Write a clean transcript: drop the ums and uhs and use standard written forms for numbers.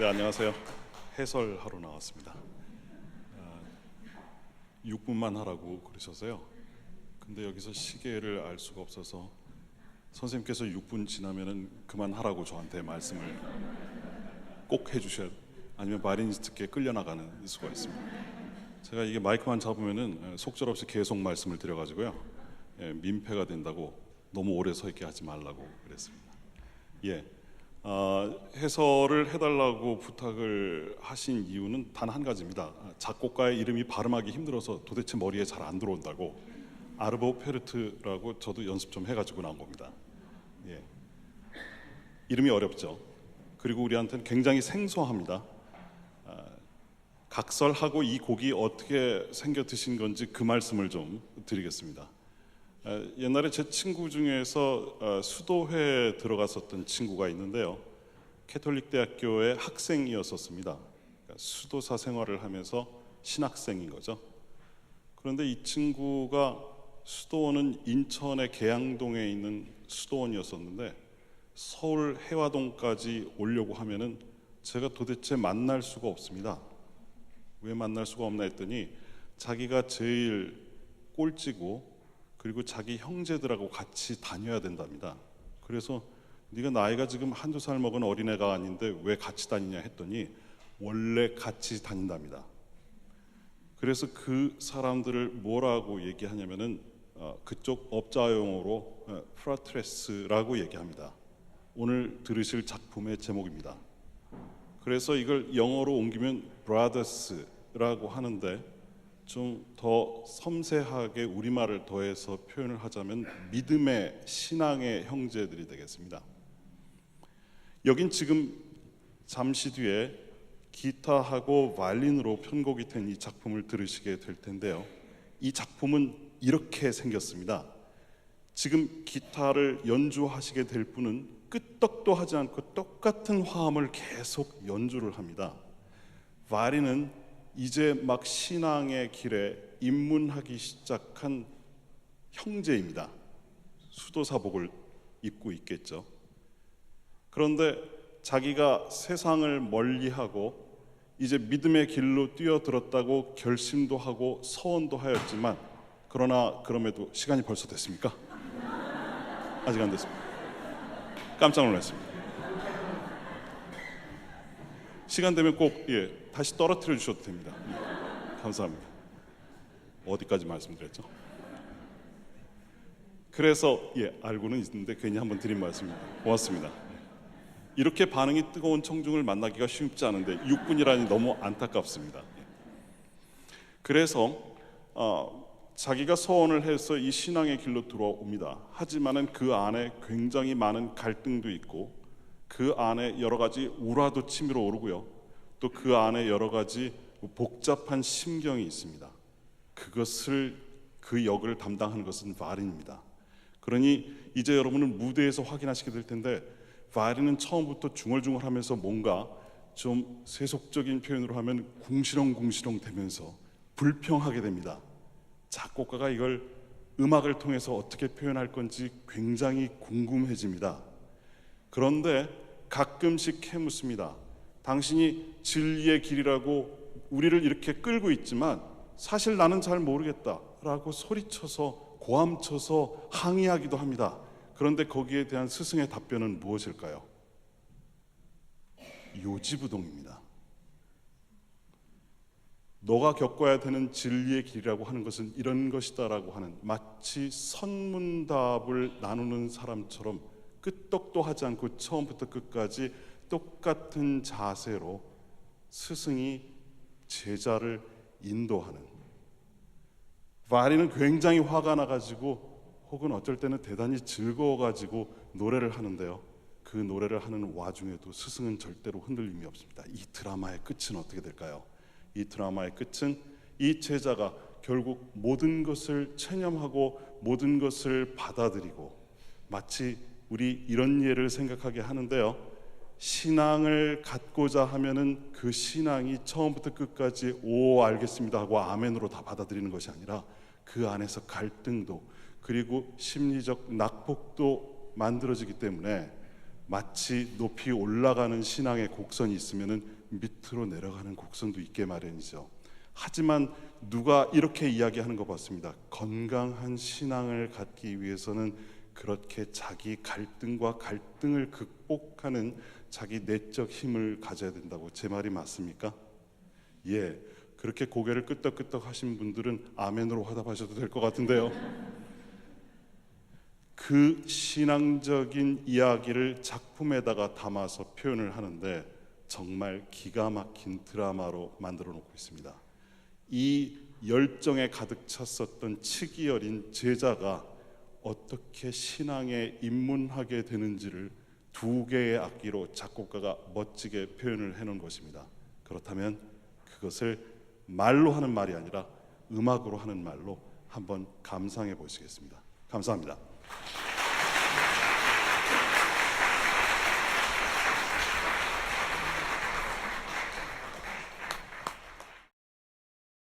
안녕하세요. 해설하러 나왔습니다. 6분만 하라고 그러셔서요. 근데 여기서 시계를 알 수가 없어서 선생님께서 6분 지나면은 그만하라고 저한테 말씀을 꼭 해주셔야, 아니면 마리니스트께 끌려나가는 수가 있습니다. 제가 이게 마이크만 잡으면은 속절없이 계속 말씀을 드려가지고요, 민폐가 된다고 너무 오래 서 있게 하지 말라고 그랬습니다. 해설을 해달라고 부탁을 하신 이유는 단 한 가지입니다. 작곡가의 이름이 발음하기 힘들어서 도대체 머리에 잘 안 들어온다고, 아르보 페르트라고 저도 연습 좀 해가지고 나온 겁니다. 이름이 어렵죠. 그리고 우리한테는 굉장히 생소합니다. 각설하고 이 곡이 어떻게 생겨 드신 건지 그 말씀을 좀 드리겠습니다. 옛날에 제 친구 중에서 수도회에 들어갔었던 친구가 있는데요, 캐톨릭 대학교의 학생이었었습니다. 그러니까 수도사 생활을 하면서 신학생인 거죠. 그런데 이 친구가 수도원은 인천의 계양동에 있는 수도원이었었는데, 서울 해화동까지 오려고 하면은 제가 도대체 만날 수가 없습니다. 왜 만날 수가 없나 했더니, 자기가 제일 꼴찌고 그리고 자기 형제들하고 같이 다녀야 된답니다. 그래서 네가 나이가 지금 한두 살 먹은 어린애가 아닌데 왜 같이 다니냐 했더니 원래 같이 다닌답니다. 그래서 그 사람들을 뭐라고 얘기하냐면은 그쪽 업자용어로 프라트레스라고 얘기합니다. 오늘 들으실 작품의 제목입니다. 그래서 이걸 영어로 옮기면 브라더스라고 하는데, 좀 더 섬세하게 우리말을 더해서 표현을 하자면 믿음의, 신앙의 형제들이 되겠습니다. 여긴 지금 잠시 뒤에 기타하고 바이올린으로 편곡이 된 이 작품을 들으시게 될 텐데요, 이 작품은 이렇게 생겼습니다. 지금 기타를 연주하시게 될 분은 끄떡도 하지 않고 똑같은 화음을 계속 연주를 합니다. 바이올린은 이제 막 신앙의 길에 입문하기 시작한 형제입니다. 수도사복을 입고 있겠죠. 그런데 자기가 세상을 멀리하고 이제 믿음의 길로 뛰어들었다고 결심도 하고 서원도 하였지만, 그러나 그럼에도 시간이 벌써 됐습니까? 아직 안 됐습니다. 깜짝 놀랐습니다. 시간 되면 꼭 다시 떨어뜨려 주셔도 됩니다. 감사합니다. 어디까지 말씀드렸죠? 그래서 알고는 있는데 괜히 한번 드린 말씀입니다. 고맙습니다. 이렇게 반응이 뜨거운 청중을 만나기가 쉽지 않은데 6분이라니 너무 안타깝습니다. 그래서 자기가 서원을 해서 이 신앙의 길로 들어옵니다. 하지만은 그 안에 굉장히 많은 갈등도 있고, 그 안에 여러 가지 우라도 치밀어 오르고요, 또 그 안에 여러 가지 복잡한 심경이 있습니다. 그 역을 담당하는 것은 바이올린입니다. 그러니 이제 여러분은 무대에서 확인하시게 될 텐데, 바이올린은 처음부터 중얼중얼하면서 뭔가 좀 세속적인 표현으로 하면 궁시렁궁시렁 되면서 불평하게 됩니다. 작곡가가 이걸 음악을 통해서 어떻게 표현할 건지 굉장히 궁금해집니다. 그런데 가끔씩 캐묻습니다. 당신이 진리의 길이라고 우리를 이렇게 끌고 있지만 사실 나는 잘 모르겠다 라고 소리쳐서 고함쳐서 항의하기도 합니다. 그런데 거기에 대한 스승의 답변은 무엇일까요? 요지부동입니다. 너가 겪어야 되는 진리의 길이라고 하는 것은 이런 것이다 라고 하는, 마치 선문답을 나누는 사람처럼 끄떡도 하지 않고 처음부터 끝까지 똑같은 자세로 스승이 제자를 인도하는, 바이올린은 굉장히 화가 나가지고 혹은 어쩔 때는 대단히 즐거워가지고 노래를 하는데요, 그 노래를 하는 와중에도 스승은 절대로 흔들림이 없습니다. 이 드라마의 끝은 어떻게 될까요? 이 드라마의 끝은 이 제자가 결국 모든 것을 체념하고 모든 것을 받아들이고, 마치 우리 이런 예를 생각하게 하는데요, 신앙을 갖고자 하면은 그 신앙이 처음부터 끝까지 오 알겠습니다 하고 아멘으로 다 받아들이는 것이 아니라, 그 안에서 갈등도 그리고 심리적 낙폭도 만들어지기 때문에 마치 높이 올라가는 신앙의 곡선이 있으면은 밑으로 내려가는 곡선도 있게 마련이죠. 하지만 누가 이렇게 이야기하는 거 봤습니다. 건강한 신앙을 갖기 위해서는 그렇게 자기 갈등과 갈등을 극복하는 자기 내적 힘을 가져야 된다고. 제 말이 맞습니까? 예, 그렇게 고개를 끄덕끄덕 하신 분들은 아멘으로 화답하셔도 될 것 같은데요. 그 신앙적인 이야기를 작품에다가 담아서 표현을 하는데 정말 기가 막힌 드라마로 만들어 놓고 있습니다. 이 열정에 가득 찼었던 치기 어린 제자가 어떻게 신앙에 입문하게 되는지를 두 개의 악기로 작곡가가 멋지게 표현을 해놓은 것입니다. 그렇다면 그것을 말로 하는 말이 아니라 음악으로 하는 말로 한번 감상해 보시겠습니다. 감사합니다.